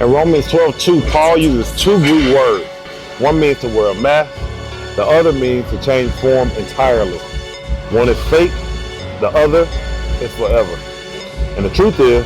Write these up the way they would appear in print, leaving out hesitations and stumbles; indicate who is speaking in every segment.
Speaker 1: In Romans 12:2, Paul uses two Greek words. One means to wear a mask, the other means to change form entirely. One is fake, the other is forever. And the truth is,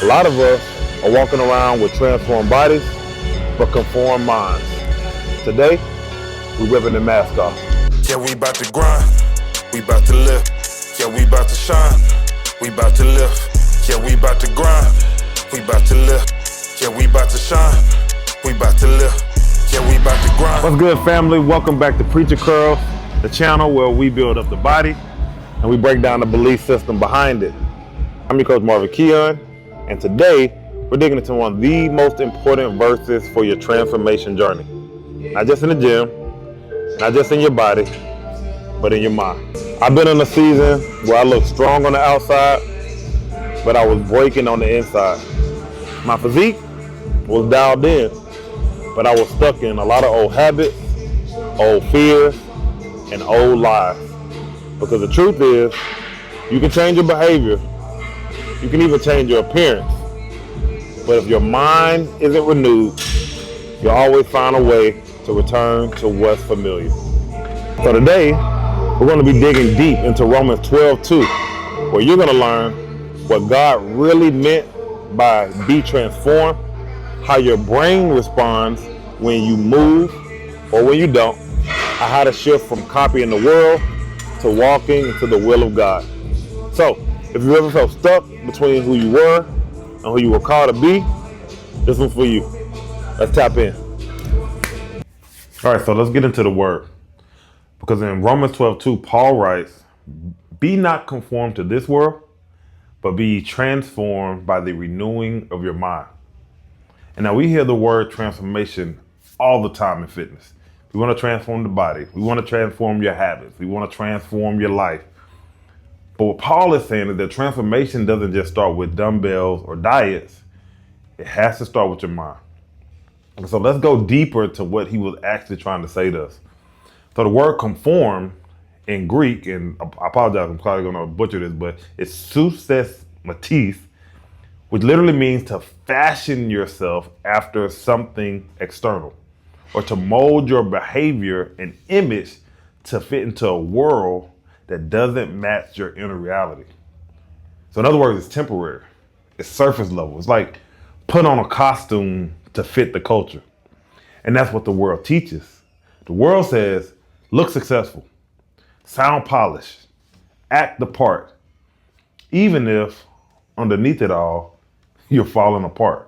Speaker 1: a lot of us are walking around with transformed bodies, but conformed minds. Today, we're ripping the mask off.
Speaker 2: Yeah, we about to grind, we about to live. Yeah, we about to shine, we about to live. Yeah, we about to grind, we about to live. Yeah, we about to shine, we about to live. Yeah, we about to grind.
Speaker 1: What's good, family? Welcome back to Preacher Curls, the channel where we build up the body and we break down the belief system behind it. I'm your coach, Marvin Ke'Onn, and today we're digging into one of the most important verses for your transformation journey. Not just in the gym, not just in your body, but in your mind. I've been in a season where I looked strong on the outside, but I was breaking on the inside. My physique was dialed in, but I was stuck in a lot of old habits, old fears, and old lies. Because the truth is, you can change your behavior, you can even change your appearance, but if your mind isn't renewed, you'll always find a way to return to what's familiar. So today, we're going to be digging deep into Romans 12:2, where you're going to learn what God really meant by be transformed, how your brain responds when you move or when you don't, and how to shift from copying the world to walking into the will of God. So, if you ever felt stuck between who you were and who you were called to be, this one's for you. Let's tap in. All right, so let's get into the word. Because in Romans 12:2, Paul writes, "Be not conformed to this world, but be transformed by the renewing of your mind." And now we hear the word transformation all the time in fitness. We want to transform the body. We want to transform your habits. We want to transform your life. But what Paul is saying is that transformation doesn't just start with dumbbells or diets. It has to start with your mind. And so let's go deeper to what he was actually trying to say to us. So the word conform in Greek, and I apologize, I'm probably going to butcher this, but it's suses, which literally means to fashion yourself after something external, or to mold your behavior and image to fit into a world that doesn't match your inner reality. So in other words, it's temporary. It's surface level. It's like put on a costume to fit the culture. And that's what the world teaches. The world says, look successful, sound polished, act the part, even if underneath it all, you're falling apart.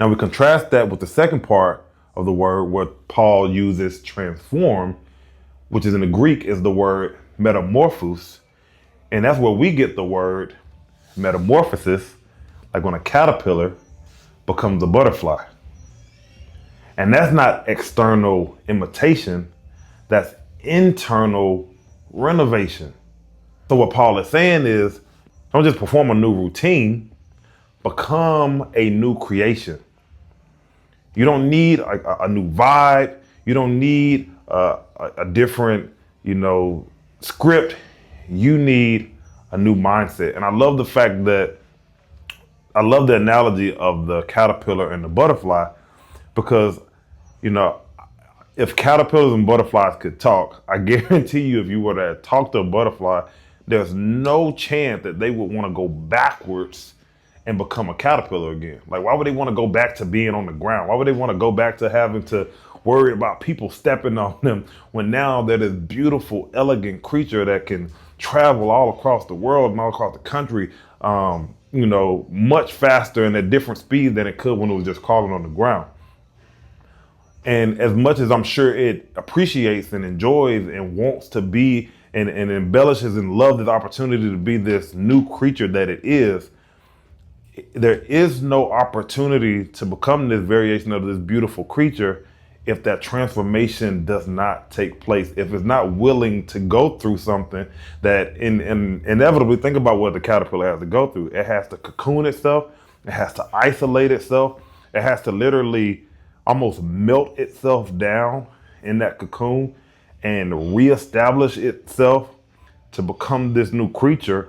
Speaker 1: Now we contrast that with the second part of the word where Paul uses transform, which is in the Greek is the word metamorphos. And that's where we get the word metamorphosis, like when a caterpillar becomes a butterfly. And that's not external imitation, that's internal renovation. So what Paul is saying is, don't just perform a new routine, become a new creation. You don't need a new vibe. You don't need a different, script. You need a new mindset. And I love the analogy of the caterpillar and the butterfly, because, if caterpillars and butterflies could talk, I guarantee you, if you were to talk to a butterfly, there's no chance that they would want to go backwards and become a caterpillar again. Like, why would they want to go back to being on the ground? Why would they want to go back to having to worry about people stepping on them when now they're this beautiful, elegant creature that can travel all across the world and all across the country, much faster and at different speeds than it could when it was just crawling on the ground. And as much as I'm sure it appreciates and enjoys and wants to be and embellishes and loves this opportunity to be this new creature that it is, there is no opportunity to become this variation of this beautiful creature if that transformation does not take place, if it's not willing to go through something that inevitably, think about what the caterpillar has to go through. It has to cocoon itself. It has to isolate itself. It has to literally almost melt itself down in that cocoon and reestablish itself to become this new creature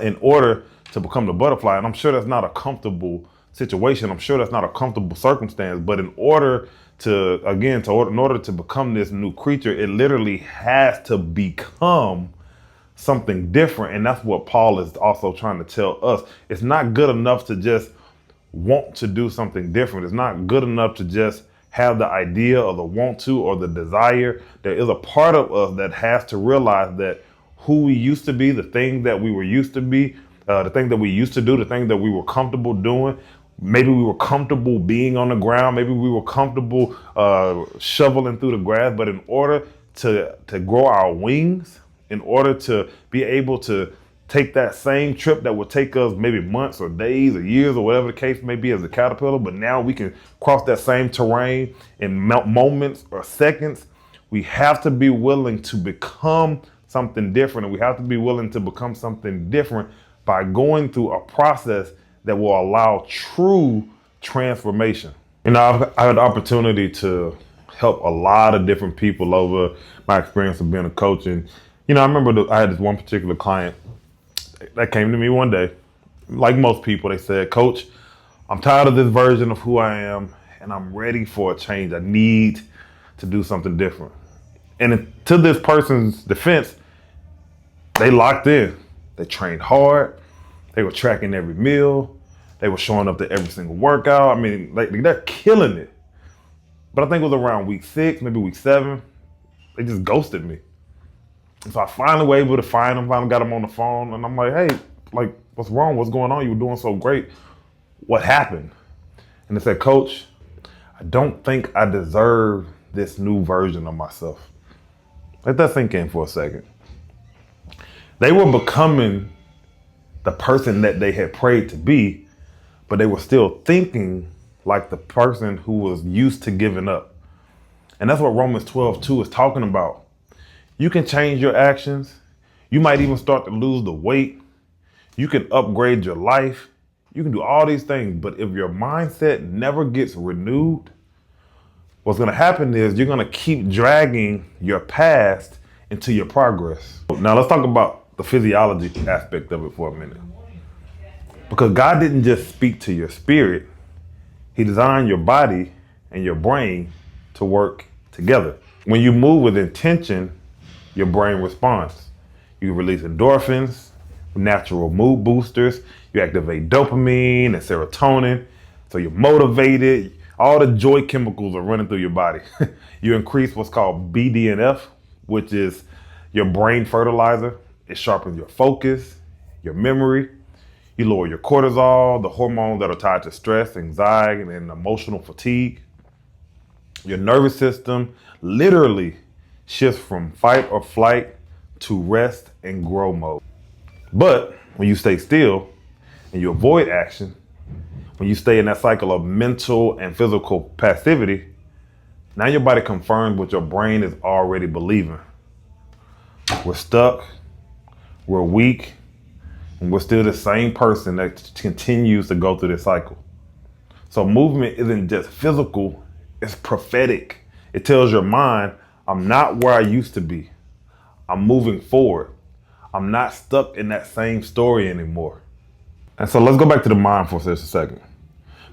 Speaker 1: in order to become the butterfly. And I'm sure that's not a comfortable situation. I'm sure that's not a comfortable circumstance, but in order to, again, in order to become this new creature, it literally has to become something different. And that's what Paul is also trying to tell us. It's not good enough to just want to do something different. It's not good enough to just have the idea or the want to or the desire. There is a part of us that has to realize that who we used to be, the things that we were used to be, the things that we used to do, the things that we were comfortable doing. Maybe we were comfortable being on the ground. Maybe we were comfortable shoveling through the grass. But in order to grow our wings, in order to be able to take that same trip that would take us maybe months or days or years or whatever the case may be as a caterpillar, but now we can cross that same terrain in moments or seconds, we have to be willing to become something different. And we have to be willing to become something different by going through a process that will allow true transformation. You know, I've had the opportunity to help a lot of different people over my experience of being a coach. And, you know, I remember I had this one particular client that came to me one day. Like most people, they said, "Coach, I'm tired of this version of who I am and I'm ready for a change. I need to do something different." And to this person's defense, they locked in. They trained hard. They were tracking every meal. They were showing up to every single workout. I mean, like, they're killing it. But I think it was around week 6, maybe week 7, they just ghosted me. And so I finally was able to find them, finally got them on the phone. And I'm like, "Hey, like, what's wrong? What's going on? You were doing so great. What happened?" And they said, "Coach, I don't think I deserve this new version of myself." Let that sink in for a second. They were becoming the person that they had prayed to be, but they were still thinking like the person who was used to giving up. And that's what Romans 12:2 is talking about. You can change your actions. You might even start to lose the weight. You can upgrade your life. You can do all these things. But if your mindset never gets renewed, what's going to happen is you're going to keep dragging your past into your progress. Now let's talk about the physiology aspect of it for a minute. Because God didn't just speak to your spirit. He designed your body and your brain to work together. When you move with intention, your brain responds. You release endorphins, natural mood boosters. You activate dopamine and serotonin. So you're motivated. All the joy chemicals are running through your body. You increase what's called BDNF, which is your brain fertilizer. It sharpens your focus, your memory. You lower your cortisol, the hormones that are tied to stress, anxiety, and emotional fatigue. Your nervous system literally shifts from fight or flight to rest and grow mode. But when you stay still and you avoid action, when you stay in that cycle of mental and physical passivity, now your body confirms what your brain is already believing. We're stuck, we're weak, and we're still the same person that continues to go through this cycle. So movement isn't just physical, it's prophetic. It tells your mind, I'm not where I used to be. I'm moving forward. I'm not stuck in that same story anymore. And so let's go back to the mind for just a second.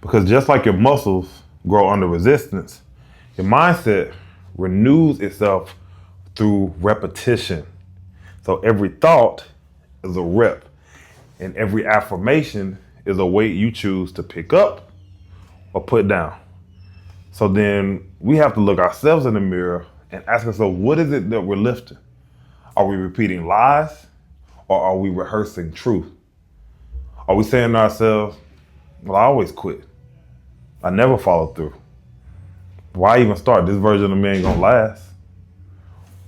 Speaker 1: Because just like your muscles grow under resistance, your mindset renews itself through repetition. So every thought is a rep, and every affirmation is a weight you choose to pick up or put down. So then we have to look ourselves in the mirror and ask ourselves, what is it that we're lifting? Are we repeating lies, or are we rehearsing truth? Are we saying to ourselves, well, I always quit. I never follow through. Why even start? This version of me ain't gonna last.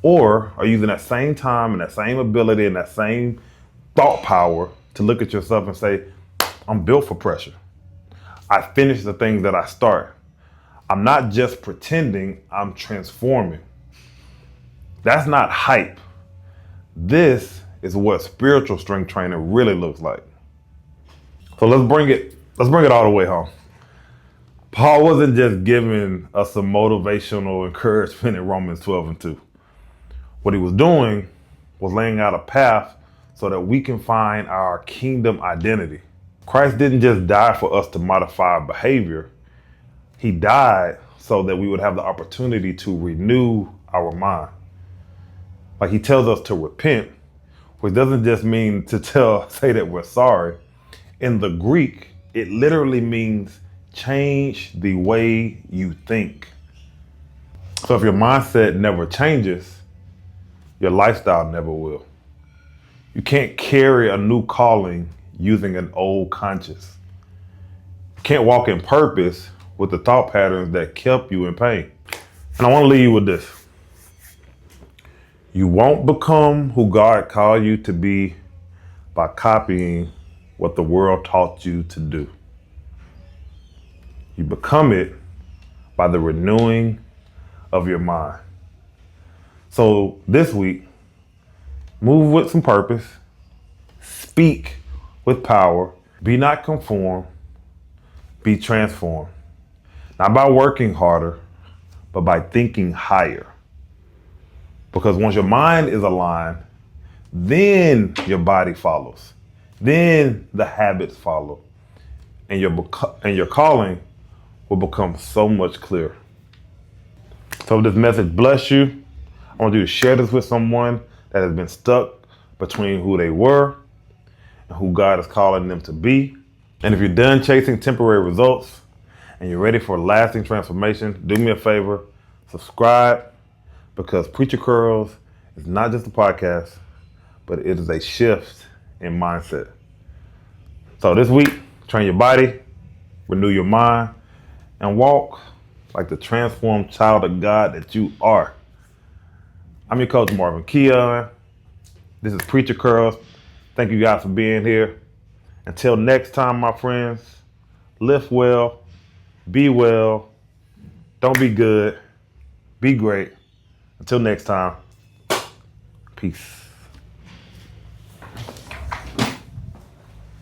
Speaker 1: Or are you using that same time and that same ability and that same thought power to look at yourself and say, I'm built for pressure. I finish the things that I start. I'm not just pretending, I'm transforming. That's not hype. This is what spiritual strength training really looks like. So let's bring it all the way home. Paul wasn't just giving us some motivational encouragement in Romans 12:2. What he was doing was laying out a path so that we can find our kingdom identity. Christ didn't just die for us to modify our behavior. He died so that we would have the opportunity to renew our mind. Like he tells us to repent, which doesn't just mean to say that we're sorry. In the Greek, it literally means change the way you think. So if your mindset never changes, your lifestyle never will. You can't carry a new calling using an old conscience. You can't walk in purpose with the thought patterns that kept you in pain. And I want to leave you with this. You won't become who God called you to be by copying what the world taught you to do. You become it by the renewing of your mind. So this week, move with some purpose, speak with power, be not conformed, be transformed. Not by working harder, but by thinking higher. Because once your mind is aligned, then your body follows. Then the habits follow. And your calling will become so much clearer. So if this message bless you, I want you to share this with someone that has been stuck between who they were and who God is calling them to be. And if you're done chasing temporary results and you're ready for lasting transformation, do me a favor, subscribe, because Preacher Curls is not just a podcast, but it is a shift in mindset. So this week, train your body, renew your mind, and walk like the transformed child of God that you are. I'm your coach, Marvin Ke'Onn. This is Preacher Curls. Thank you guys for being here. Until next time, my friends, live well, be well, don't be good, be great. Until next time, peace.